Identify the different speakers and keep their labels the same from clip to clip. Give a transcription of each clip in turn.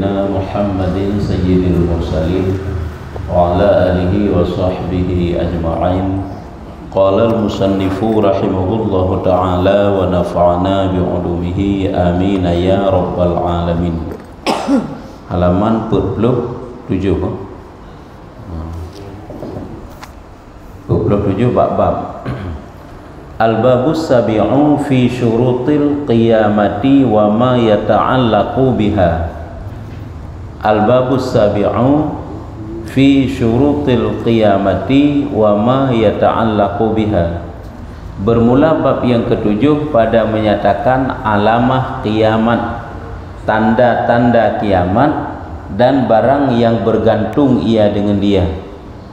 Speaker 1: Muhammadin sayyidil mursalin wa ala alihi wa sahbihi ajma'in. Qala al-musannifu rahimahullahu ta'ala wa nafa'ana bi'ulumihi amin ya rabbal alamin. Halaman 47 bab Al-babus sabi'u fi syurutil qiyamati wa ma yata'allaqu biha. Al-babus sabi'u fi syurutil qiyamati wa ma yata'allaqu biha. Bermula bab yang ketujuh pada menyatakan alamah kiamat, tanda-tanda kiamat dan barang yang bergantung ia dengan dia.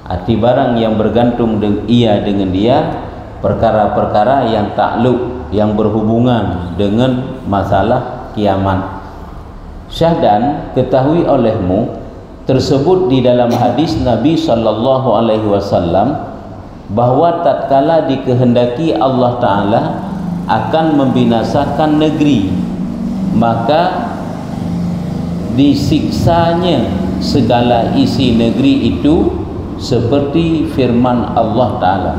Speaker 1: Arti barang yang bergantung ia dengan dia, perkara-perkara yang takluk, yang berhubungan dengan masalah kiamat. Syahdan, ketahui olehmu, tersebut di dalam hadis Nabi sallallahu alaihi wasallam bahwa tatkala dikehendaki Allah Ta'ala akan membinasakan negeri, maka disiksanya segala isi negeri itu seperti firman Allah Ta'ala.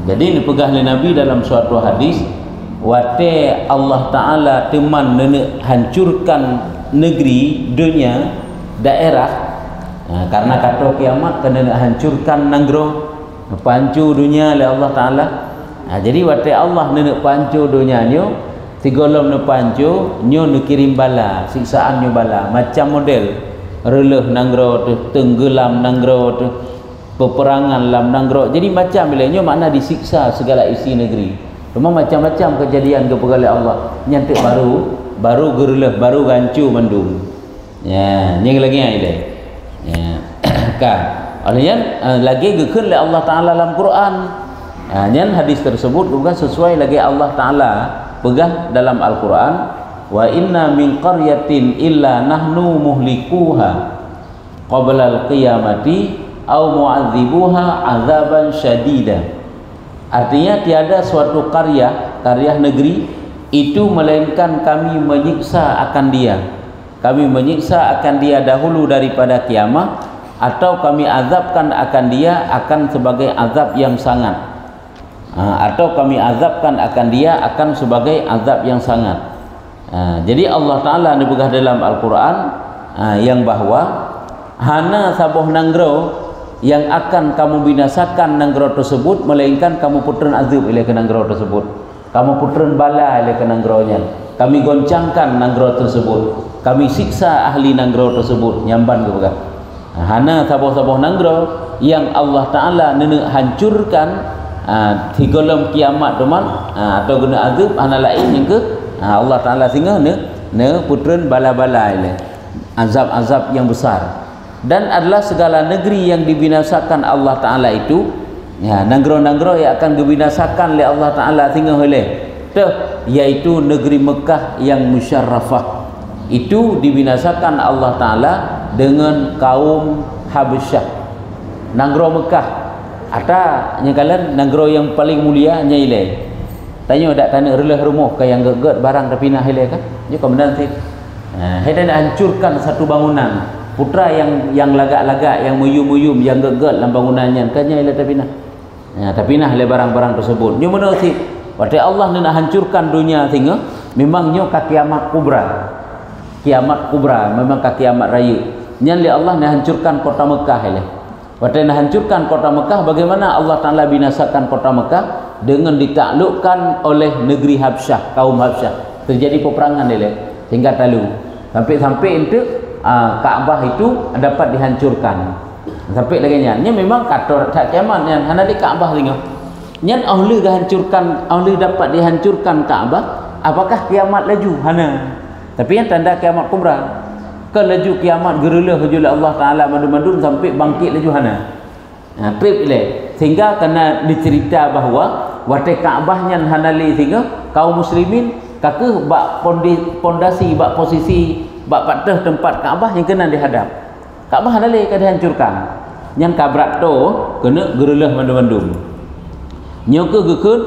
Speaker 1: Jadi ini pegah oleh Nabi dalam suatu hadis, wate Allah Ta'ala teman nenek hancurkan negeri, dunia, daerah, karena kata kiamat kena hancurkan nanggro, pancu dunia oleh Allah Ta'ala. Jadi wate Allah nenek pancu dunia nyo, tigolom ne pancu nyo ne kirim bala, siksaan nyo bala, macam model releh nanggro tu, tenggelam nanggro tu, peperangan lam nanggro. Jadi macam bilanya makna disiksa segala isi negeri. Cuma macam-macam kejadian kepada Allah. Nyantik baru gereleh, baru gancu mendung. Ya, ni lagi ada. Ya. Kan. Olehnya lagi gekeun oleh Allah Taala dalam Quran. Nyan hadis tersebut juga sesuai lagi Allah Taala pegah dalam Al-Quran, wa inna min qaryatin illa nahnu muhlikuha qabla al-qiyamati au mu'adzibuha azaban syadida. Artinya tiada suatu karya negeri itu melainkan kami menyiksa akan dia. Kami menyiksa akan dia dahulu daripada kiamat, atau kami azabkan akan dia akan sebagai azab yang sangat. Atau kami azabkan akan dia akan sebagai azab yang sangat. Jadi Allah Ta'ala dibegah dalam Al-Quran yang bahwa hana saboh nanggro yang akan kamu binasakan nanggro tersebut, melainkan kamu putran azab oleh ke nanggro tersebut, kamu putran bala oleh ke nanggronya, kami goncangkan nanggro tersebut, kami siksa ahli nanggro tersebut. Nyamban ke begah hana saboh-saboh nanggro yang Allah Ta'ala nenek hancurkan tigolom kiamat teman atau guna azab hana lain yang ke Allah Ta'ala sehingga ne putran bala-bala ile azab-azab yang besar. Dan adalah segala negeri yang dibinasakan Allah Ta'ala itu, ya, nanggro-nanggro yang akan dibinasakan oleh Allah Ta'ala sehingga oleh yaitu negeri Mekah yang musyarrafah itu dibinasakan Allah Ta'ala dengan kaum Habasyah. Nanggro Mekah ada nyakalan nanggro yang paling mulia nyaile. Tanya dak tanah relah rumah ke yang geget barang tapi nah ile kan? Dia komandan sih. Hendak hancurkan satu bangunan. Putra yang lagak-lagak, yang muyum-muyum, yang geget dalam bangunannya kan nyaile tapi nah. Tapi nah le barang-barang tersebut. Nyo mana sih? Waktu Allah nak hancurkan dunia sehingga memang nyo ka kiamat kubra. Kiamat kubra memang ka kiamat raya. Nyan li Allah nak hancurkan kota Mekah ile. Waktu nak hancurkan kota Mekah, bagaimana Allah Ta'ala binasakan kota Mekah? Dengan ditaklukkan oleh negeri Habsyah, kaum Habsyah. Terjadi peperangan dia hingga talu. Sampai itu Kaabah itu dapat dihancurkan. Sampai lagi nya memang kata tak kiamat nya hana di Kaabah tengok. Nyan ahli dihancurkan, ahli dapat dihancurkan Kaabah, apakah kiamat laju? Hana. Tapi yang tanda kiamat kubra. Ke laju kiamat gerelah hujul Allah Ta'ala madu-madu sampai bangkit laju hana. Trip ile sehingga kena dicerita bahawa wate Kaabahnya hanali sehingga kaum muslimin kake bak pondasi, bak posisi, bak patah tempat Kaabah yang kena dihadap. Kaabah hanali kena dihancurkan. Yang kabrak tu kena gerelah madu-madu. nyo ke gekun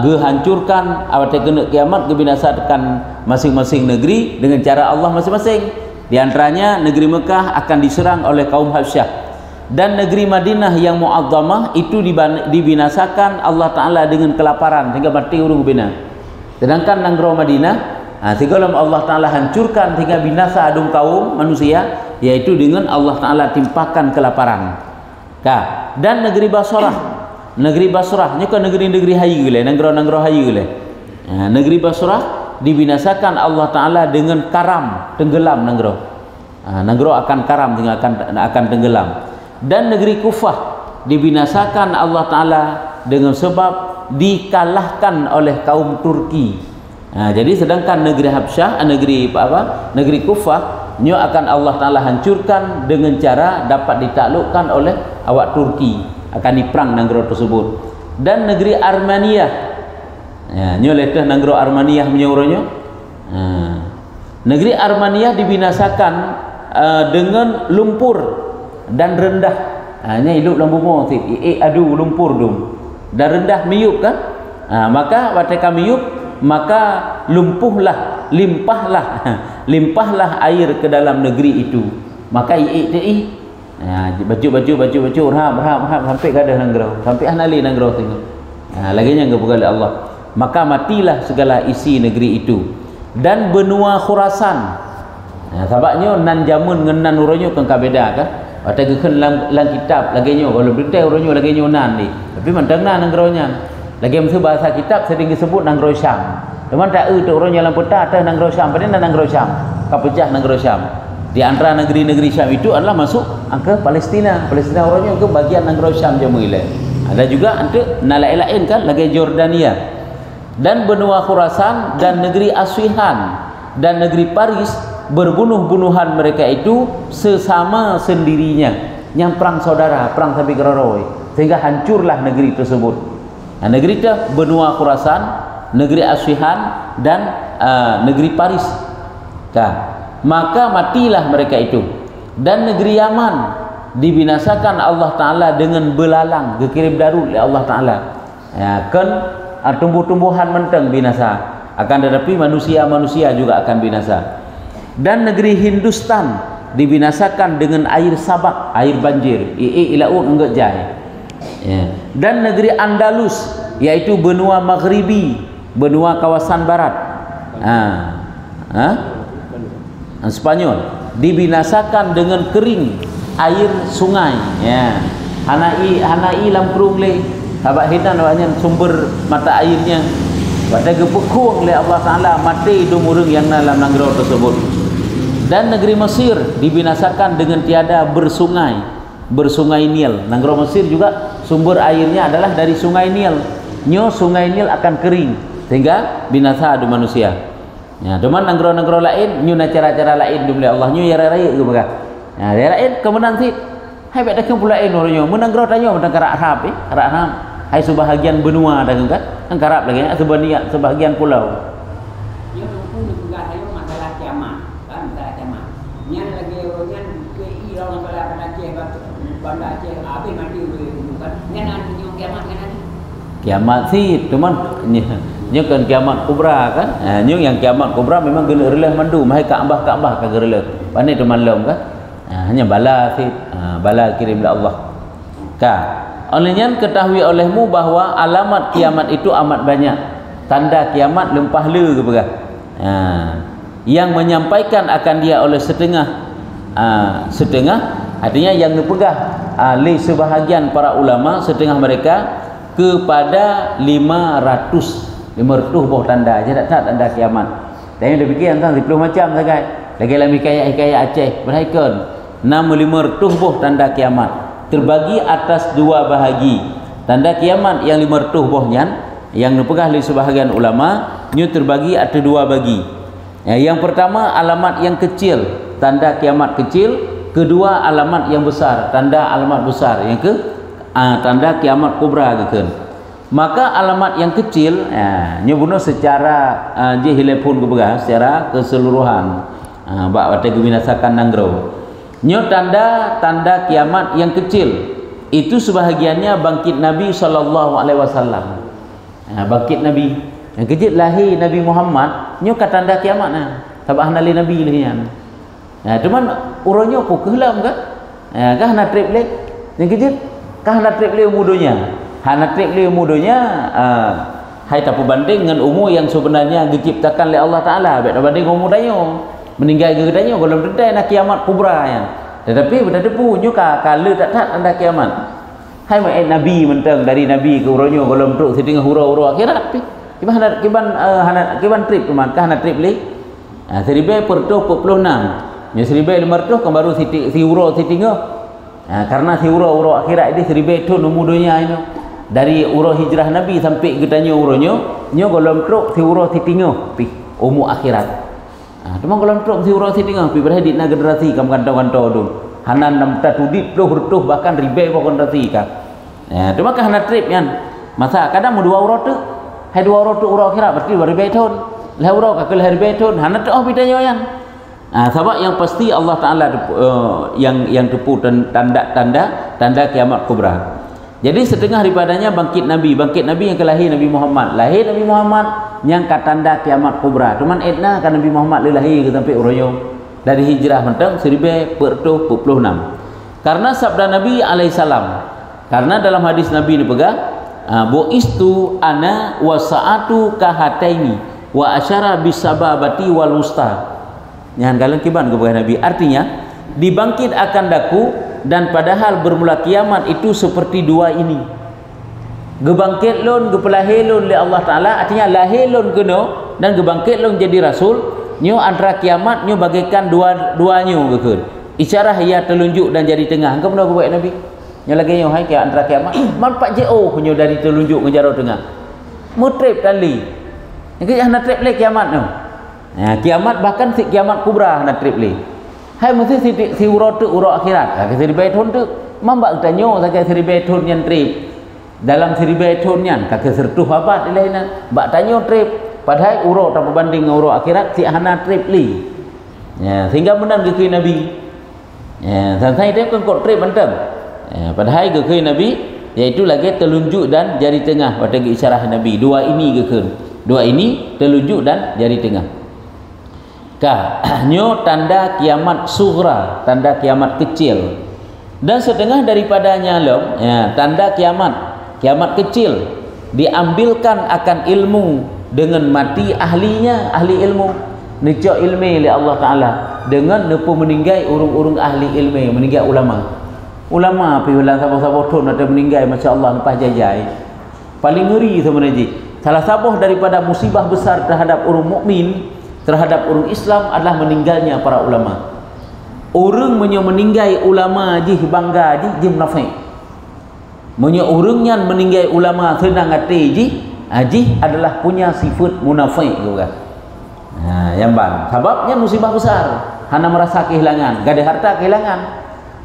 Speaker 1: ge hancurkan awate kena kiamat, ge binasakan masing-masing negeri dengan cara Allah masing-masing. Di antaranya negeri Mekah akan diserang oleh kaum Habsyah, dan negeri Madinah yang muazzamah itu dibinasakan Allah Taala dengan kelaparan hingga mati urung bina. Sedangkan negeri Madinah sehingga Allah Taala hancurkan hingga binasa adung kaum manusia, yaitu dengan Allah Taala timpakan kelaparan. Dan negeri Basrah ni kan negeri-negeri hayu le, negeri-negeri hayu le. Negeri Basrah dibinasakan Allah Taala dengan karam, tenggelam negeri. Negeri akan karam, akan tenggelam. Dan negeri Kufah dibinasakan Allah Taala dengan sebab dikalahkan oleh kaum Turki. Jadi sedangkan negeri Habsyah, negeri Kufah nyo akan Allah Taala hancurkan dengan cara dapat ditaklukkan oleh awak Turki, akan diperang negeri tersebut. Dan negeri Armenia, nyo letah negeri Armenia menyoronyo. Negeri Armenia dibinasakan dengan lumpur dan rendah. Nya hidup dalam bumi tip adu lumpur dum dan rendah miyup kan. Maka wateka miyup, maka limpahlah air ke dalam negeri itu. Maka baju rahab sampai kada nangrau, sampai anali nangrau tengok. Lagi nya enggak Allah. Maka matilah segala isi negeri itu. Dan benua Khurasan, sabaknya nan jamun ngenan uronyo kan kabeda kan. Ada kekan lang kitab lagi nyo, kalau berita uronyo lagi nyo nan ni. Tapi mantang nan nangraunya. Lagi mesti bahasa kitab sering disebut nangrau Syam. Teman tak tu uronyo lang peta atau nangrau Syam, pada nangrau Syam. Kapecah nangrau Syam. Di antara negeri-negeri Syam itu adalah masuk ke Palestina. Palestina uronyo ke bagian nangrau Syam je muile. Ada juga antu nalain kan lagi Jordania. Dan benua Khurasan dan negeri Aswihan dan negeri Paris, berbunuh-bunuhan mereka itu sesama sendirinya, yang perang saudara, perang sampai geroroi, sehingga hancurlah negeri tersebut. Negeri itu benua Khurasan, negeri Aswihan dan negeri Paris. Maka matilah mereka itu. Dan negeri Yaman dibinasakan Allah Taala dengan belalang, dikirim darul oleh Allah Taala. Tumbuh-tumbuhan menteng binasa, akan tetapi manusia juga akan binasa. Dan negeri Hindustan dibinasakan dengan air sabak, air banjir, ilaun enggak jai. Dan negeri Andalus, yaitu benua Maghribi, benua kawasan barat, Spanyol, dibinasakan dengan kering air sungai. Hanai lamprung le. Habak hitan banyak sumber mata airnya. Pada gepekung oleh Allah Taala mati dumurung yang dalam negeri tersebut. Dan negeri Mesir dibinasakan dengan tiada bersungai Nil. Negeri Mesir juga sumber airnya adalah dari sungai Nil. Sungai Nil akan kering sehingga binasa adu manusia. Cuman negeri-negeri lain cara-cara lain oleh Allah raya ke baga. Lain kemudian nanti hai dak pula orangnya menangro tanya tentang Arab Arab. Hai sebahagian benua dah kan karap lagi sebahagian pulau.
Speaker 2: Dia pun juga ada masalah kiamat, kan masalah kiamat. Yang lagi orangnya KI orang kalau pada Aceh banda Aceh habis mati dulu kan. Yang nanti kiamat kan nanti.
Speaker 1: Kiamat sih cuman nya kan kiamat kubra kan. Yang kiamat kubra memang gena releh mandu mai Kaabah kagak releh. Pandai tu malam kan. Hanya bala sih bala kirim oleh Allah. Olehnya ketahui olehmu bahwa alamat kiamat itu amat banyak. Tanda kiamat lempah le ke begah. Yang menyampaikan akan dia oleh setengah artinya yang dipegah oleh sebahagian para ulama, setengah mereka kepada 500 buah tanda. Jadi tak tanda kiamat. Tapi dia fikir tentang 10 macam sagai. Lagi dalam hikayat Aceh berhaikal 500 buah tanda kiamat. Terbagi atas dua bahagi. Tanda kiamat yang 500 buahnya yang dipegang oleh sebahagian ulama nyu terbagi atas dua bagi. Yang pertama alamat yang kecil, tanda kiamat kecil. Kedua alamat yang besar, tanda alamat besar. Yang ke tanda kiamat kubra gitu. Maka alamat yang kecil nyu bunuh secara jihilepun kebegang secara keseluruhan. Bak wate binasakan nangrau. Nyo tanda kiamat yang kecil itu sebahagiannya bangkit Nabi SAW. Bangkit Nabi yang kejut lahir Nabi Muhammad nyo ka tanda kiamat nah sabah nali Nabi lian. Cuman uronyo ko kelam ka kah na trip lek yang kejut kah na trip le mudonya hana trip le mudonya hai tak berbanding dengan umur yang sebenarnya diciptakan oleh Allah Taala. Beda banding umur danyo meninggal ke danyo kalau tentang nak kiamat kubra ya. Tetapi benda depu nyo ka kala tak tanda kiamat. Hai mai Nabi mentang dari Nabi ke uronyo kalau untuk setengah hura-hura akhirat pi. Kiban trip teman kah na trip le. 1446. Nya 1500 kan baru si uro setengah. Karena si uro akhirat ini 1000 tahun umur dunia ini. Dari uro hijrah Nabi sampai ke tanya uronyo nyo golom truk si uro setengah pi umur akhirat. Cuma golom truk si uro setengah pi berhadit na generasi kam kantau-kantau tu. Hanan nam tatudip tu hurtuh bahkan ribe pokon rasi ka. Cuma kah na trip yan. Masa kadang mu 2 uro tu. Hai 2 uro tu uro akhirat berarti ribe tahun. Lah uro ka ke ribe tahun. Hanan tu bidanya yan. Sebab yang pasti Allah Taala yang tepu tanda kiamat kubra. Jadi setengah daripadanya bangkit Nabi yang kelahir Nabi Muhammad. Lahir Nabi Muhammad yang ka tanda kiamat kubra. Cuman edna kan Nabi Muhammad lahir ke sampai uroyo dari hijrah mentang 1446. Karena sabda Nabi alaihissalam. Karena dalam hadis Nabi ni pegang bu'istu ana wa sa'atu kahataini wa asyara bisababati wal wusta. Yang kalian kiban kepada Nabi. Artinya dibangkit akan daku dan padahal bermula kiamat itu seperti dua ini. Gebangkit lon gepelahir lon oleh Allah Taala, artinya lahir lon keno dan gebangkit lon jadi rasul. Nyo antara kiamat nyo bagaikan dua-duanya gekun. Isyarah ia telunjuk dan jadi tengah. Engkau pernah buat Nabi? Nyo lagi nyo hai ke antara kiamat. Manpak JO nyo dari telunjuk ke jaro tengah. Mutrip tali. Engkau nak trip le kiamat no. Kiamat bahkan si kiamat kubra nak trip le. Hai mesti si uro tu uro akhirat. Ke si beton tu mambak tanyo saja si beton yang trip. Dalam si beton yang kaki sertuh apa dilainan. Bak tanyo trip. Padahal uro tak berbanding dengan uro akhirat si hana trip li. Sehingga benar ke Nabi. Sampai dia kan kok trip mentang. Padahal ke Nabi iaitu lagi telunjuk dan jari tengah pada isyarah Nabi. Dua ini ke. Dua ini telunjuk dan jari tengah. Nyo tanda kiamat sughra, tanda kiamat kecil. Dan setengah daripadanya tanda kiamat kecil diambilkan akan ilmu dengan mati ahlinya, ahli ilmu. Necok ilmi oleh Allah Taala dengan nepu meninggai urung-urung ahli ilmu, meninggai ulama. Ulama pi ulang sabar-sabar ton ada meninggai masya-Allah lepas jajai. Paling ngeri sebenarnya. Salah satu daripada musibah besar terhadap orang mukmin, terhadap orang Islam adalah meninggalnya para ulama. Orang meninggai ulama ji bangga ji munafik. Orangnya meninggai ulama senang hati ji adalah punya sifat munafik juga. Yang bang. Sebabnya musibah besar. Hana merasa kehilangan, gada harta kehilangan,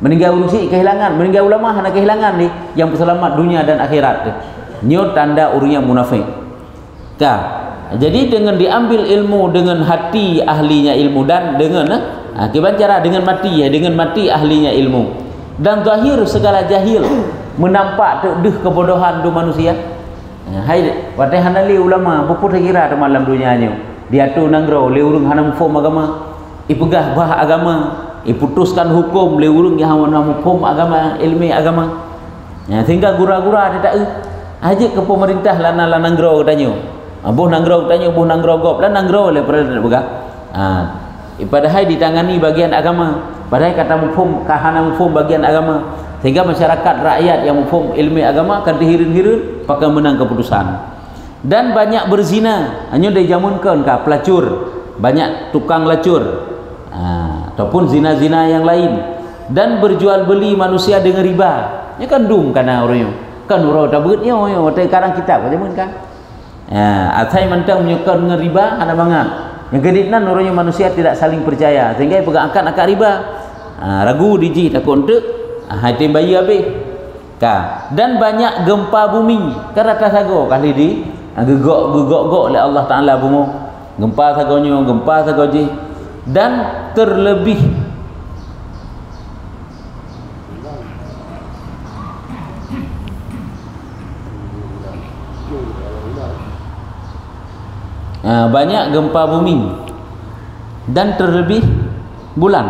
Speaker 1: meninggal urusi kehilangan, meninggal ulama hana kehilangan ni yang selamat dunia dan akhirat. Nyo tanda orangnya munafik. Jadi dengan diambil ilmu dengan hati ahlinya ilmu dan dengan cara dengan mati ahlinya ilmu dan zahir segala jahil menampak terdeh kebodohan du manusia. Hai watai hanali ulama puput kira di malam dunianya dia tu nanggro le urung hanam form agama ipegah bah agama iputuskan hukum le urung yang hanam hukum agama ilmi agama sehingga gura-gura dia tak aje ke pemerintah lana nanggro katanya boh nanggro katanya boh nanggro gop lan nanggro le pernah begah padahal ditangani bagian agama padahal kata hukum kahana hukum bagian agama sehingga masyarakat rakyat yang mufhum ilmu agama akan dihirin-hirin pakai menang keputusan. Dan banyak berzina hanya dijamunkan ke pelacur, banyak tukang lacur ataupun zina-zina yang lain dan berjual beli manusia dengan riba. Ini kan dum kana orangnya kan urau tabut yo watai karang kitab jamun kan atai mentang menyukan dengan riba ada banget yang keditnan orangnya manusia tidak saling percaya sehingga pegang akad riba ragu diji takut untuk hati bayi habis dan banyak gempa bumi karata sago kali di gegok oleh Allah Taala bungo gempa sagoji dan terlebih banyak gempa bumi dan terlebih bulan.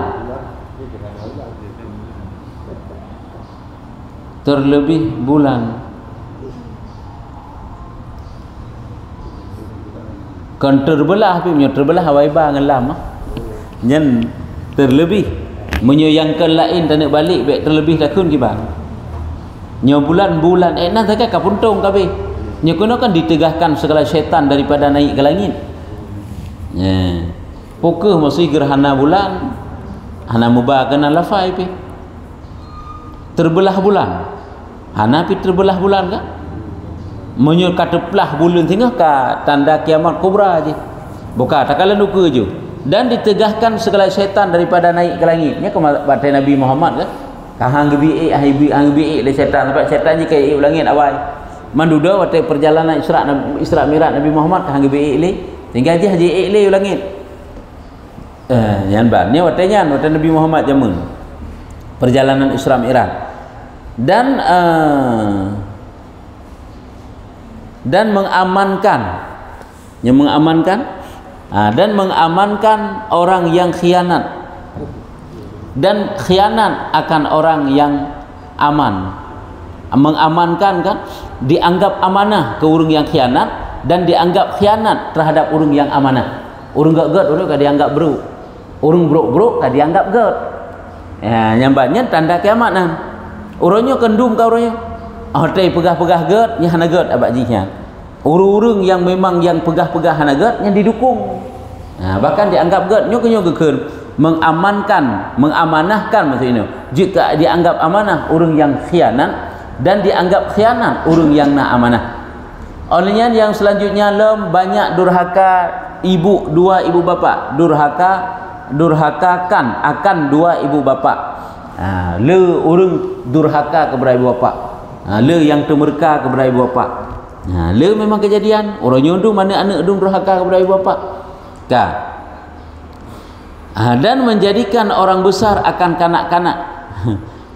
Speaker 1: Terlebih bulan. Kan terbelah punya terbelah waiba ngelam nyen terlebih menyayangkan lain tak nak balik baik terlebih takun ki bang. Nya bulan-bulan nak zakat kapuntung kabeh. Nya kena kan ditegahkan segala syaitan daripada naik ke langit. Pokok masih gerhana bulan hana mubah kena lafai pi. Terbelah bulan. Hana pi terbelah bulan kan? Menyul kateplah bulan tengah ka tanda kiamat kubra je. Bukan tak kala nuka je. Dan ditegahkan segala syaitan daripada naik ke langit. Nya ke batai Nabi Muhammad kan? Kahang gebi hang bi le syaitan sebab syaitan je kai langit awal. Manduda waktu perjalanan Isra Mi'raj Nabi Muhammad kahang gebi le tinggal je haji le langit. Yan ban ni waktu Nabi Muhammad zaman perjalanan Isra Mi'raj. Dan mengamankan dan mengamankan orang yang khianat dan khianat akan orang yang aman. Mengamankan kan dianggap amanah ke orang yang khianat dan dianggap khianat terhadap orang yang amanah. Orang gak orang kan dianggap bro, orang bro kan dianggap gak. Nyambatnya tanda kiamat nan. Orangnya kendum kau orangnya. Hotel pegah-pegah gad nya hana gad abak jihnya. Urung-urung yang memang yang pegah-pegah hana gad nya didukung. Bahkan dianggap gad nya gekeun mengamanahkan maksudnya. Jika dianggap amanah orang yang khianat dan dianggap khianat orang yang nak amanah. Olehnya yang selanjutnya banyak durhaka dua ibu bapa. Durhakakan akan dua ibu bapa. Le orang durhaka kepada ibu bapa. Le yang termerka kepada ibu bapa. Le memang kejadian orang nyondung mana anak dong durhaka kepada ibu bapa. Dan menjadikan orang besar akan kanak-kanak.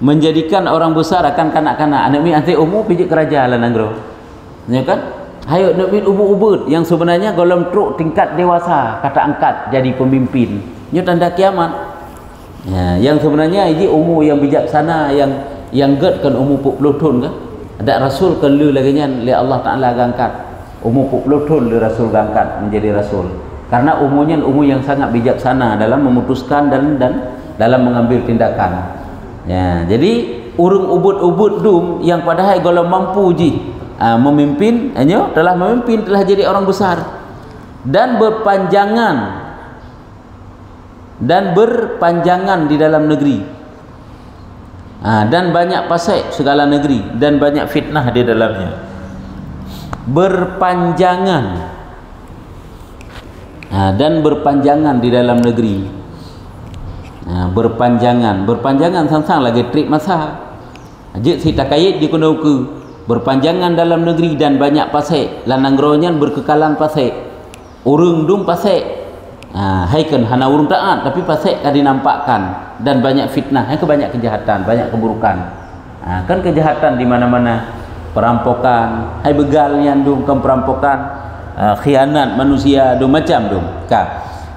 Speaker 1: Menjadikan orang besar akan kanak-kanak. Anak mi antai umur pijak kerajaan lah nanggro. Ya kan? Hayo nak mi ubud-ubud yang sebenarnya golong truk tingkat dewasa kata angkat jadi pemimpin. Ini tanda kiamat. Yang sebenarnya ini umur yang bijaksana yang ged kan umur 40 tahun kan. Ada rasul kan lu lagi le Allah Taala angkat. Umur 40 tahun le rasul angkat menjadi rasul. Karena umurnya umur yang sangat bijaksana dalam memutuskan dan dalam mengambil tindakan. Jadi urung ubud-ubud dum yang padahal kalau mampu memimpin, telah memimpin, telah jadi orang besar dan berpanjangan di dalam negeri. Dan banyak pasai segala negeri dan banyak fitnah di dalamnya. Berpanjangan dan berpanjangan di dalam negeri. Berpanjangan sang-sang lagi trik masa. Jik si takayit di kunauku berpanjangan dalam negeri dan banyak pasai. Lananggronya berkekalan pasai. Urung dum pasai. Haikan hana urung taat tapi pasai kan dinampakkan dan banyak fitnah. Hai banyak kejahatan, banyak keburukan. Kan kejahatan di mana-mana. Perampokan, hai begal yang dum kan perampokan. Khianat manusia dum macam dum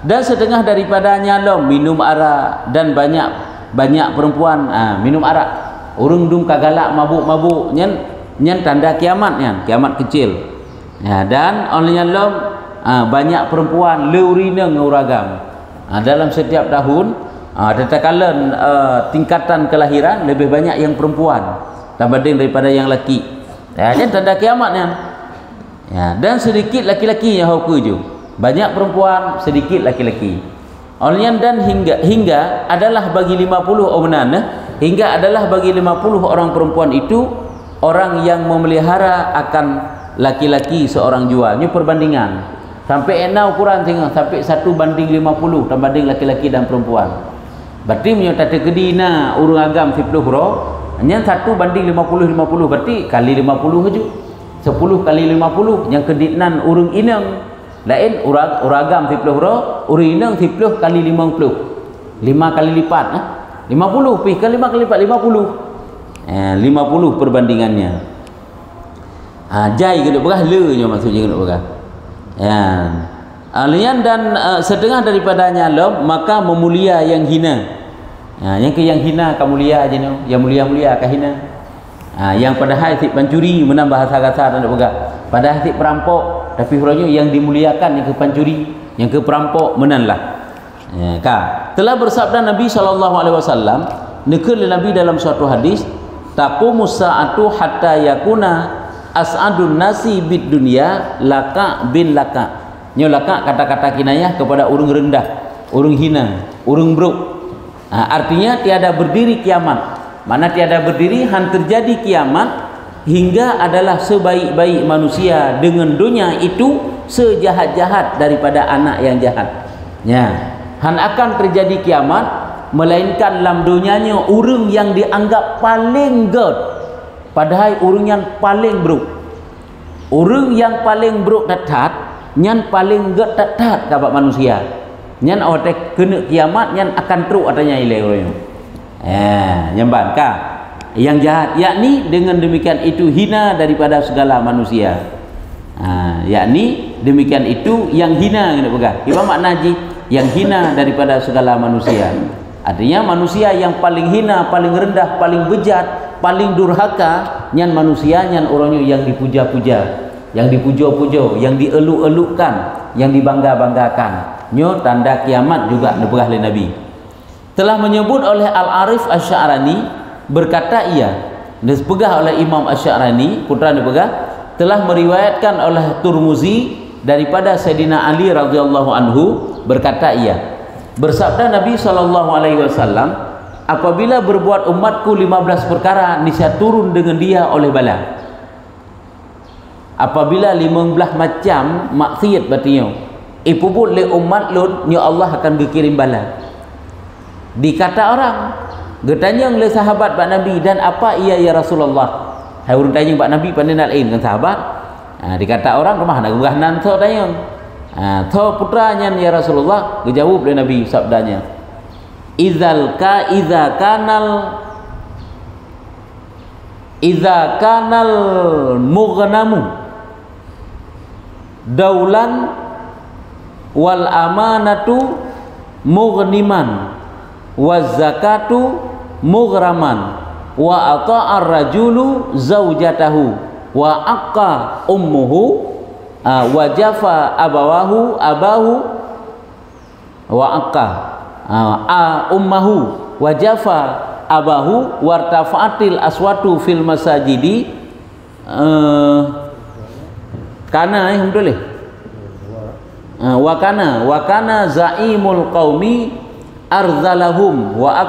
Speaker 1: dan setengah daripada nyalom minum arak dan banyak perempuan minum arak urung dum kagalak mabuk-mabuk nyen tanda kiamat kiamat kecil dan oleh nyalom banyak perempuan leurina nguragam dalam setiap tahun tetakalan tingkatan kelahiran lebih banyak yang perempuan berbanding daripada yang laki dan tanda kiamat dan sedikit laki-laki yang hau keju. Banyak perempuan, sedikit laki-laki. Olehnya dan hingga adalah bagi 50 orang hingga adalah bagi 50 orang perempuan itu orang yang memelihara akan laki-laki seorang jual. Ini perbandingan. Sampai enau ukuran tengok sampai 1:50 berbanding laki-laki dan perempuan. Berarti menyatakan kedina urung agam 10 ro, hanya 1:50 berarti kali 50 saja. 10 kali 50 yang keditnan urung inang lain uragam 10 ro urung inang 10 kali 50 5 kali lipat 50 pi kali 5 kali lipat 50 50 perbandingannya jai kena berah le nya maksudnya kena berah Alian dan setengah daripadanya lom maka memulia yang hina. Yang ke yang hina ka mulia aja no, yang mulia-mulia ka hina. Yang padahal hati pencuri menambah harta-harta dan pegang. Padahal hati perampok tapi hurufnya yang dimuliakan yang ke pencuri, yang ke perampok menanlah. Telah bersabda Nabi SAW, nekul Nabi dalam suatu hadis, taqumus sa'atu hatta yakuna as'adun nasi bid dunya laka bin laka. Nyolaka kata-kata kinayah kepada orang rendah, orang hina, orang buruk. Artinya tiada berdiri kiamat. Mana tiada berdiri han terjadi kiamat hingga adalah sebaik-baik manusia dengan dunia itu sejahat-jahat daripada anak yang jahat. Han akan terjadi kiamat melainkan dalam dunianya orang yang dianggap paling good padahal orang yang paling buruk. Orang yang paling buruk datat nyan paling gak tatat dapat manusia nyan otek kena kiamat nyan akan teruk adanya ilai nyamban ka yang jahat yakni dengan demikian itu hina daripada segala manusia. Yakni demikian itu yang hina kena pegang apa makna ji yang hina daripada segala manusia, artinya manusia yang paling hina, paling rendah, paling bejat, paling durhaka nyan manusia nyan orangnya yang dipuja-puja, yang dipuja-puja, yang dieluk-elukkan, yang dibangga-banggakan. Nyo tanda kiamat juga diberah oleh Nabi. Telah menyebut oleh Al-Arif Asy-Sya'rani, berkata ia, disebegah oleh Imam Asy-Sya'rani, putra dibegah, telah meriwayatkan oleh Turmuzi daripada Sayyidina Ali radhiyallahu anhu, berkata ia, bersabda Nabi SAW, apabila berbuat umatku 15 perkara, niscaya turun dengan dia oleh bala. Apabila 15 macam maksiat batinya ipubut le umat Lut, ni Allah akan berkirim bala. Dikata orang, getanya oleh sahabat Pak Nabi, dan apa ia ya Rasulullah? Hai urang tanya Pak Nabi pandai nak lain dengan sahabat. Dikata orang, rumah nak gugah nan tho tanya. Tho putranya ya Rasulullah, dijawab oleh Nabi sabdanya. Idzal ka idza kanal mughnamu daulan wal amanatu mughniman waz zakatu mughraman wa ata'ar rajulu zaujatahu wa aqqa ummuhu wa jafa abahu wa aqqa ummuhu wa jafa abahu wartafa'atil aswatu fil masajidi kana betul wa kana zaimul qaumi arzalahum wa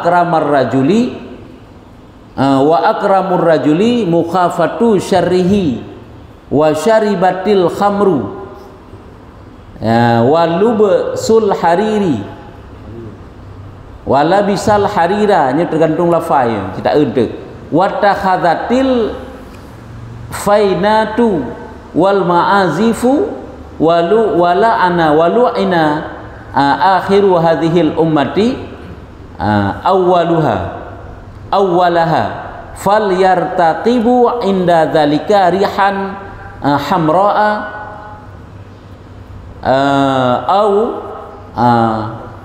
Speaker 1: akramur rajuli mukhafatu syarrihi wa syaribatil khamru wa lubsul hariri wa labisal harira, ini tergantung lafaz kita untuk wa takhadhatil fainatu wal ma'azifu wala'ana walu'ina akhiru hadhil ummati awwalaha falyartaqibu inda dzalika rihan hamra'a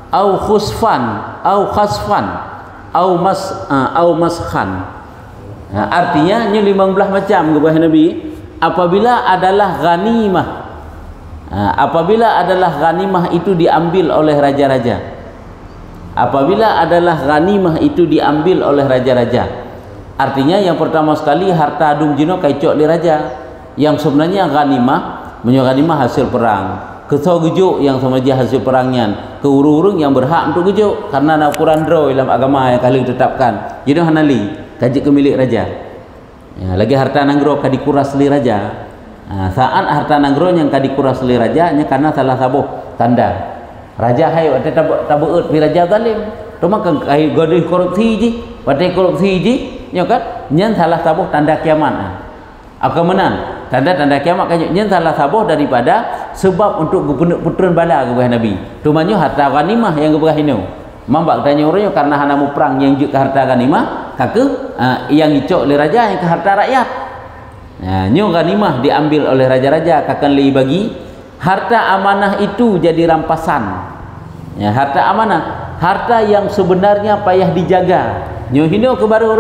Speaker 1: au khasfan au maskhan. Artinya ini 15 macam kepada Nabi. Apabila adalah ghanimah itu diambil oleh raja-raja, artinya yang pertama sekali harta adung jino kaicok di raja, yang sebenarnya ghanimah hasil perang, kesau gejuk yang sebenarnya hasil perangnya, ke urung-urung yang berhak untuk gejuk karena nak ukuran draw dalam agama yang kali ditetapkan jino hanali kaji kemilik raja. Lagi harta nanggro kadi kuras li raja. Saat harta nanggro yang kadi kuras li raja nya karena salah sabuh tanda raja hai wate tabeut pi raja zalim cuma kai godih korupsi ji wate korupsi ji nya kan nyen salah sabuh tanda kiamat. Akamanan tanda-tanda kiamat kan nyen salah sabuh daripada sebab untuk putran bala kepada Nabi. Tumanya harta ghanimah yang kepada hinu. Mambak tanya orangnya karena hanamu perang yang juk ke harta ghanimah kake yang icok oleh raja yang ke harta rakyat. Nyo ghanimah diambil oleh raja-raja kakan li bagi harta amanah itu jadi rampasan. Ya, harta amanah, harta yang sebenarnya payah dijaga. Nyo hino ke baru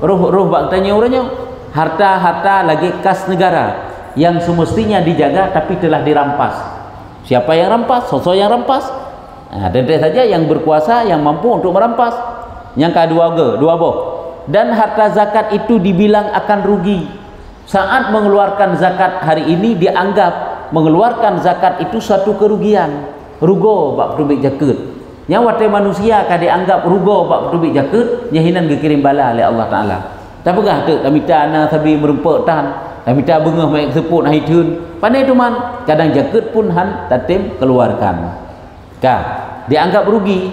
Speaker 1: roh baktanya orangnya harta lagi kas negara yang semestinya dijaga tapi telah dirampas. Siapa yang rampas? Sosok yang rampas. Nah, dan saja yang berkuasa yang mampu untuk merampas. Yang kedua dua boh. Dan harta zakat itu dibilang akan rugi. Saat mengeluarkan zakat hari ini dianggap mengeluarkan zakat itu suatu kerugian. Rugo bab tubik jakut. Yang wate manusia ka dianggap rugo bab tubik jakut, nyahinan dikirim bala oleh Allah Taala. Tak pegah tu tamita ana sabi merempek tahan. Tamita bengah mai seput hai tun. Pandai tu man, kadang jakut pun han tatim keluarkan. Ka dianggap rugi.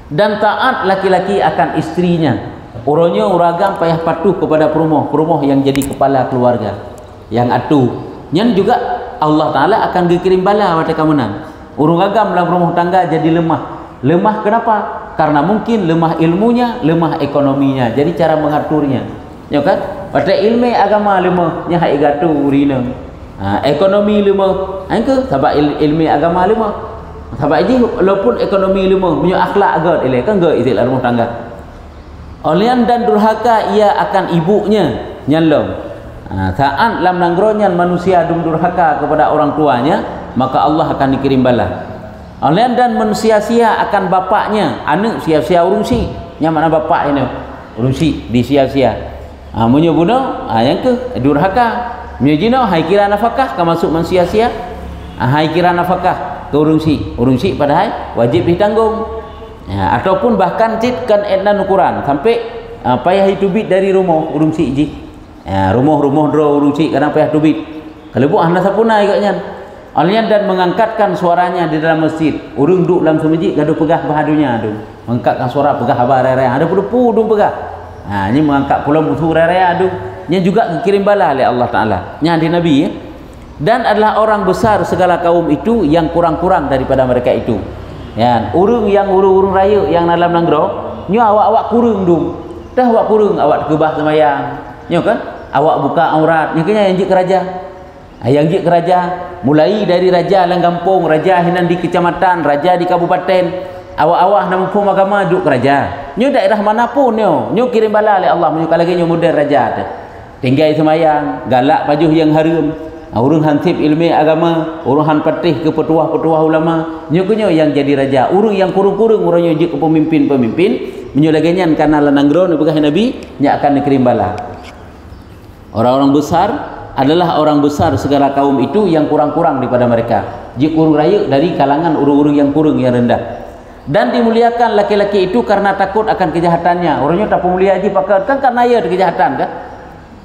Speaker 1: Dan taat laki-laki akan istrinya. Orangnya uragam payah patuh kepada perumoh yang jadi kepala keluarga. Yang atuh. Nyan juga Allah Taala akan dikirim bala pada kamunan. Urung agam dalam rumah tangga jadi lemah. Lemah kenapa? Karena mungkin lemah ilmunya, lemah ekonominya. Jadi cara mengaturnya. Ya kan? Pada ilmu agama lemah, nya hai gatu urina. Ekonomi lemah. Angke sebab ilmu agama lemah. Sebab ini walaupun ekonomi lemah, punya akhlak agak elok kan gak isi rumah tangga. Olian dan durhaka ia akan ibunya nyalom. Saat lam nanggronya manusia durhaka kepada orang tuanya, maka Allah akan dikirim bala. Olian dan mensia-sia akan bapaknya, anak sia-sia urungsi. Yang mana bapak ini? Urungsi di sia-sia. Munyo buno, yang ke durhaka. Munyo jino hai kira nafkah ka masuk mensia-sia. Hai kira nafkah ke urungsi padahal wajib ditanggung. Ataupun bahkan citkan etnan ukuran sampai payah hitubit dari rumah urungsi ji. Rumah dro urungsi kadang payah tubit. Kalau buah anda sapuna ikatnya. Alian dan mengangkatkan suaranya di dalam masjid. Urung duk dalam semajid gaduh pegah bahadunya adu. Mengangkatkan suara pegah habar raya. Ada pudu pegah. Ini mengangkat pula musuh raya adu. Ini juga kirim bala oleh Allah Taala. Nya di Nabi ya. Dan adalah orang besar segala kaum itu yang kurang-kurang daripada mereka itu. Ya, urung raya yang dalam nanggro, nyo awak kurung dum. Dah awak kurung, awak gebah semayang. Nyo kan? Awak buka aurat. Nya kena yang jik raja. Yang jik raja mulai dari raja lang kampung, raja hinan di kecamatan, raja di kabupaten. Awak-awak nak mempung agama duk raja. Nyo daerah manapun nyo kirim bala oleh Allah. Nyo kalagi nyo model raja tu. Tinggal semayang, galak pajuh yang harum. Urung hansip ilmu agama, urung han patih ke petuah-petuah ulama, nyo yang jadi raja. Urung yang kurung-kurung urang nyo ke pemimpin-pemimpin, menyo lagenyan kana lananggro ni pegah Nabi, nya akan dikirim bala. Orang-orang besar adalah orang besar segala kaum itu yang kurang-kurang daripada mereka. Jik urung raya dari kalangan urung-urung yang kurung yang rendah. Dan dimuliakan laki-laki itu karena takut akan kejahatannya. Orangnya tak pemulia haji pakai kan karena ia ada kejahatan kan?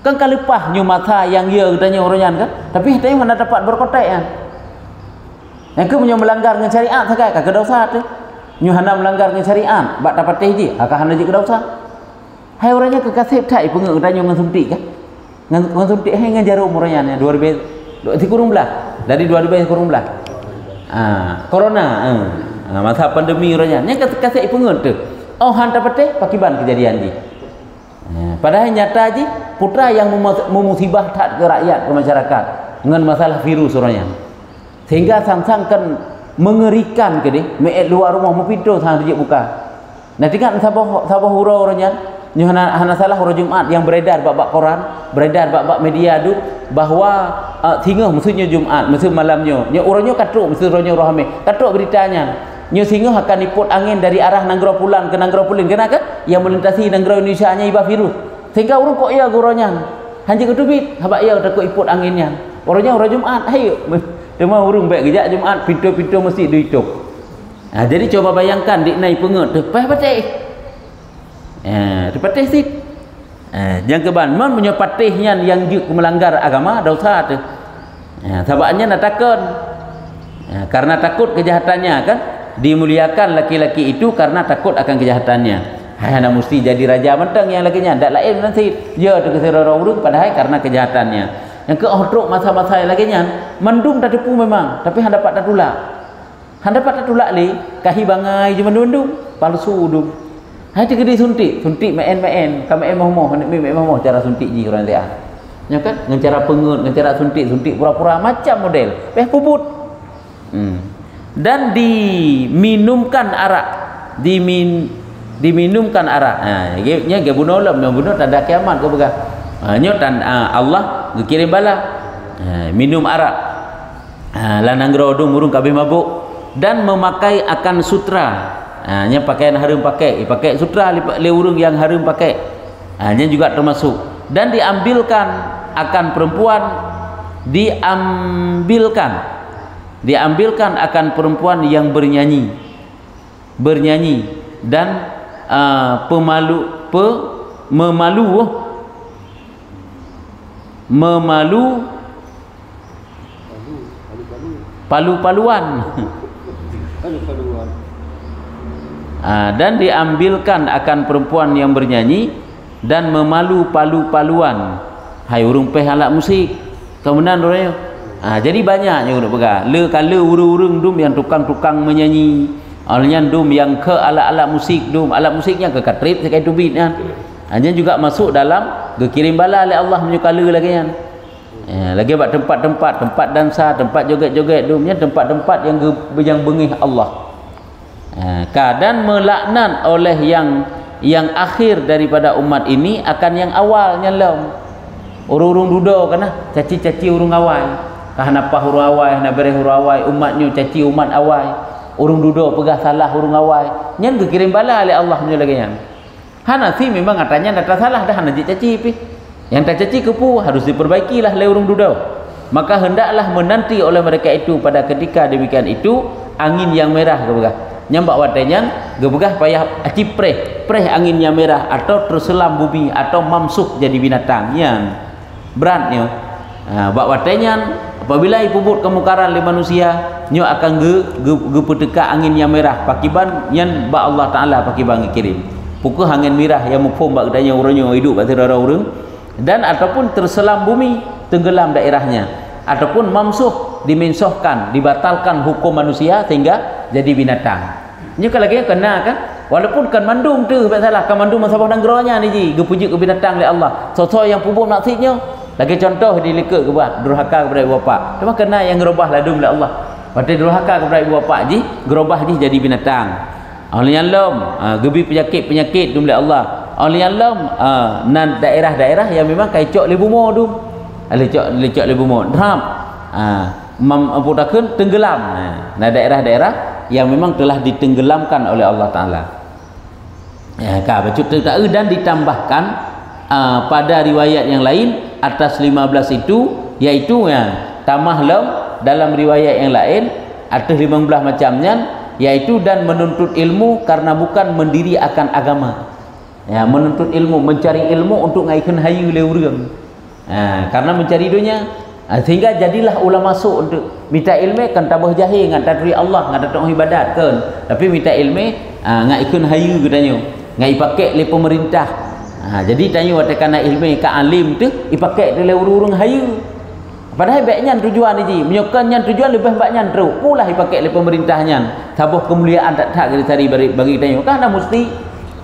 Speaker 1: Kan kalipah nyu mata yang ia katanya orangnya kan, tapi kita mana dapat berkotek kan. Yang ke menyo melanggar dengan syariat sakai ka dosa tu. Nyu hana melanggar dengan syariat, bak dapat teh ji, akah hana ji ke dosa. Hai orangnya ke kasih tai pengeu katanya ngan suntik kan. Ngan suntik hai ngan jarum orangnya 2000 kurung belah. Dari 2000 kurung belah. Corona masa pandemi orangnya. Nya kasih pengeu tu. Oh han dapat teh pakiban kejadian ji. Padahal nyata je putra yang memusibah tak ke rakyat, ke masyarakat dengan masalah virus orangnya, sehingga sang-sang kan mengerikan ke dia meet luar rumah mupito sang dia buka. Nanti kan sabah hurau orangnya hana salah hurau Jumat yang beredar bab-bab koran, beredar bab-bab media tu bahwa singa maksudnya Jumat maksud malamnya nya orangnya katruk maksud orangnya rohame katruk beritanya nyo singa akan diput angin dari arah Nanggro Pulang ke Nanggro Pulin. Kenapa? Yang melintasi Nanggro Indonesia nya ibah virus. Sehingga orang kok ia goronya. Hanya kedubit, habaq ia takut iput anginnya. Orangnya orang Jumat, ayo. Cuma urung baik kejak Jumat pintu-pintu mesti ditutup. Jadi coba bayangkan dik nai pengut tu. Patih. Patih sit. Yang keban mon punya patihnya yang melanggar agama dosa tu. Sebabnya nak takut. Karena takut kejahatannya kan. Dimuliakan laki-laki itu karena takut akan kejahatannya. Hanya mesti jadi raja mentang yang lakinya ndak lain nanti dia tu keserara urung padahal karena kejahatannya. Yang ke otrok masa-masa yang lakinya mendung tak tepu memang tapi han dapat tak tulak. Han dapat tak tulak li kahi bangai je mendung palsu dum. Hai tu gede suntik main ka main moh hendak main moh cara suntik ji orang dia. Ya kan? Dengan cara pengut, dengan cara suntik pura-pura macam model. Puput. Dan diminumkan arak. Diminumkan arak. Nya ge bunuh lam, bunuh tanda kiamat ke begah. Nya Allah kirim bala. Minum arak. Lanang gerodung urung kabeh mabuk dan memakai akan sutra. Nya pakaian harum pakai sutra le urung yang harum pakai. Nya juga termasuk. Dan diambilkan akan perempuan diambilkan akan perempuan yang bernyanyi dan memalu palu-paluan. Dan diambilkan akan perempuan yang bernyanyi dan memalu palu-paluan. Hai urung peh alat musik kemudian orangnya. Jadi banyaknya urut pegang le kala urung-urung dum yang tukang-tukang menyanyi, alnya dum yang ke alat-alat musik dum, alat musiknya ke katrip sekai tubit kan. Hanya juga masuk dalam dikirim bala oleh Allah menyukala lagi kan. Lagi buat tempat dansa, tempat joget-joget dumnya, tempat-tempat yang bengih Allah. Dan melaknat oleh yang akhir daripada umat ini akan yang awalnya lam. Urung-urung duda kana caci-caci urung awal. Kah napa hurung awal, nak beri hurung awal, umatnya caci umat awal. Urung duda pegah salah hurung awal. Nyen dikirim bala oleh Allah punya lagi yang. Hanafi memang katanya data salah dah hana caci pi. Yang tak caci kepu harus diperbaikilah oleh urung duda. Maka hendaklah menanti oleh mereka itu pada ketika demikian itu angin yang merah ke begah. Nyambak watenya gebegah payah aci preh anginnya merah atau terselam bumi atau mamsuk jadi binatang yang beratnya. Bak watenya apabila ipubut kemukaran le manusia nyo akan gepeteka angin yang merah pakiban nyen ba Allah Taala pakiban kirim. Pukul angin merah yang mufum bak katanya urangnya hidup kat orang dan ataupun terselam bumi tenggelam daerahnya ataupun mamsuh dimensohkan dibatalkan hukum manusia sehingga jadi binatang. Nya kalau lagi kena kan walaupun kan mandum tu tak salah kan mandum masabah dan geronya ni ji gepuji ke binatang oleh Allah. Sosok yang pupuk maksudnya lagi contoh dileka ke buat durhaka kepada ibu bapa. Cuma kena yang gerobah ladum oleh Allah. Pada durhaka kepada ibu bapa ji gerobah ji jadi binatang. Oleh yang lom gebi penyakit dum oleh Allah. Oleh yang lom nan daerah-daerah yang memang kaicok le bumo dum. Lecok le bumo. Dham. Mempudakeun tenggelam. Nah daerah-daerah yang memang telah ditenggelamkan oleh Allah Ta'ala. Dan ditambahkan pada riwayat yang lain atas 15 itu yaitu tamah lam dalam riwayat yang lain atas 15 macamnya yaitu dan menuntut ilmu karena bukan mendiri akan agama. Menuntut ilmu, mencari ilmu untuk ngaikun hayu le urang. Karena mencari dunia sehingga jadilah ulama masuk untuk minta ilmu kan tabah jahil ngan tadri Allah ngan datang ibadat kan tapi minta ilmu ngaikun hayu katanya ngai pakai le pemerintah. Jadi tanya watakana ilmu ka alim tu ipakai le urung-urung hayu padahal baiknya tujuan ni menyokannya tujuan lebih baiknya teruk pulah ipakai le pemerintahnya tabah kemuliaan tak cari bagi tanya kan mesti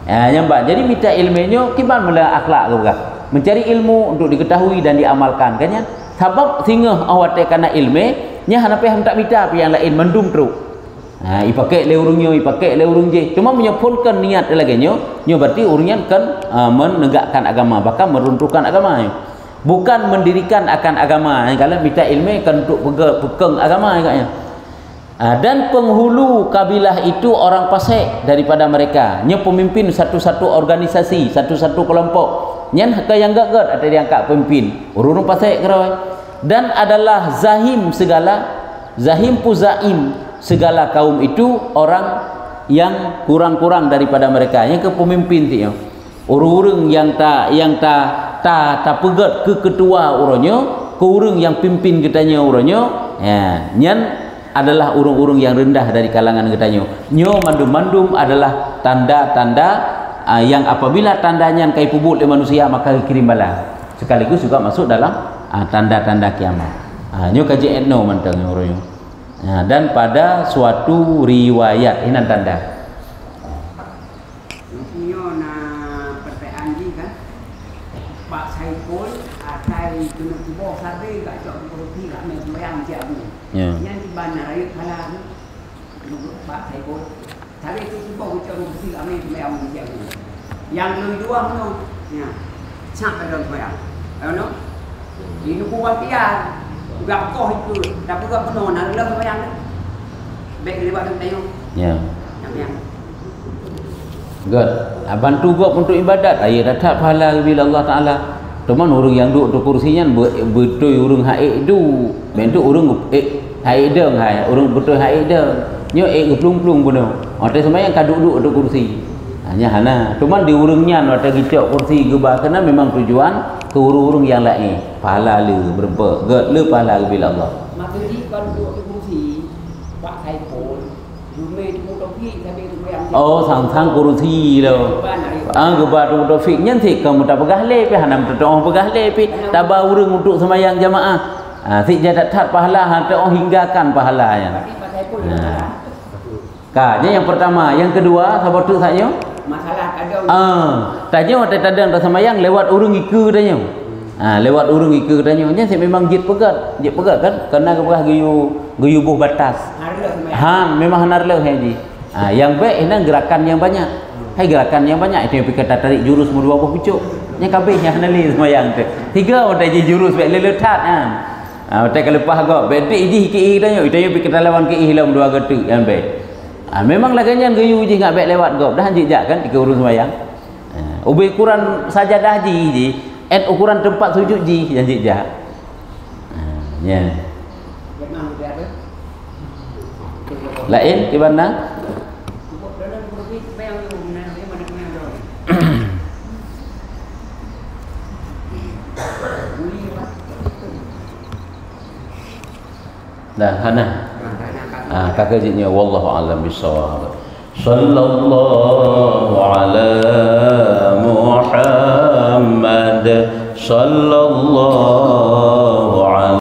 Speaker 1: nyambak. Jadi minta ilmunya kiban mula akhlak ke mencari ilmu untuk diketahui dan diamalkan kan ya. Sebab sehingga awak kena ilmu nya hana peh tak minta pi yang lain mendum teruk. Ipakai le urungnya ipakai le urung je cuma menyempurnakan niat lagi nyo berarti urungnya kan menegakkan agama bahkan meruntuhkan agama bukan mendirikan akan agama. Kalau minta ilmu kan untuk pegang agama agaknya. Dan penghulu kabilah itu orang fasik daripada mereka nya pemimpin satu-satu organisasi satu-satu kelompok nyen ke yang gagat ada diangkat pemimpin urung pasai kerawai dan adalah zahim puzaim segala kaum itu orang yang kurang-kurang daripada mereka yang ke pemimpin tu urung-urung yang ta pegat ke ketua urangnya ke urung yang pimpin katanya urangnya nyen adalah urung-urung yang rendah dari kalangan katanya nyo mandum-mandum adalah tanda-tanda yang apabila tandanya kai pubut oleh manusia maka kirim bala sekaligus juga masuk dalam tanda-tanda kiamat. Nyo kaji etno mantang orangnya. Dan pada suatu riwayat ini tanda.
Speaker 2: Nyo na pertanyaan ji kan? Pak Saiful atai kena tiba sabe kat cok kursi kat main sembahyang dia aku. Yang di bandar raya kalah Pak Saiful. Sabe tu tiba cok kursi kat main sembahyang dia aku. Yang kedua tu, ya. Sampai dalam sembahyang. Ano? Ini bukan dia. Gak koh itu, tapi gak penuh nak lelaki sembahyang. Baik lewat tu tengok.
Speaker 1: Ya.
Speaker 2: Yang
Speaker 1: good. Bantu gop untuk ibadat. Ayat dapat pahala bila Allah Taala. Teman orang yang duduk tu kursinya betul orang haid tu. Bentuk orang haid dah hai. Orang betul haid dah. Nyo plung-plung pun. Ada sembahyang ka duduk tu kursi. Hanya hana. Teman di urungnya ada gicok kursi gebah kena memang tujuan ke urung-urung yang lain. Pahala le berapa? Good le pahala bila Allah.
Speaker 2: Maka di kalau duduk di kursi Pak Saiful
Speaker 1: oh sang kursi lo gebah tu taufik nyen sik kamu tak pegah le pi hanam tu orang pegah le pi tabah urang untuk sembahyang jamaah sik jadat tat pahala han tu hinggakan pahalanya yang pertama, yang kedua sahabat tu saya
Speaker 2: masalah kadang
Speaker 1: tanya ada sembahyang lewat urang iku tanya lewat urang iku tanya nya sik memang jit pegat kan kena gebah geyu buh batas memang hanarleh haji. Yang baik ini gerakan yang banyak. Hai gerakan yang banyak itu yang kita tarik jurus mu 20 pucuk. Nya kabeh yang hanali sembahyang tu. 3 orang je jurus baik lelet-letat kan. Betul kalau lepas gak betik ji ki tanya itu yang kita lawan ki hilang 2 getuk yang baik. Memang laganya geyu je ngak baik lewat gop dah jejak kan 3 urus sembahyang. Ubi ukuran sajadah ji ukuran tempat sujud ji yang jejak. Ya. Lain di mana? Dah hana. Kakak jadinya wallahu a'lam bissawab. Sallallahu ala Muhammad sallallahu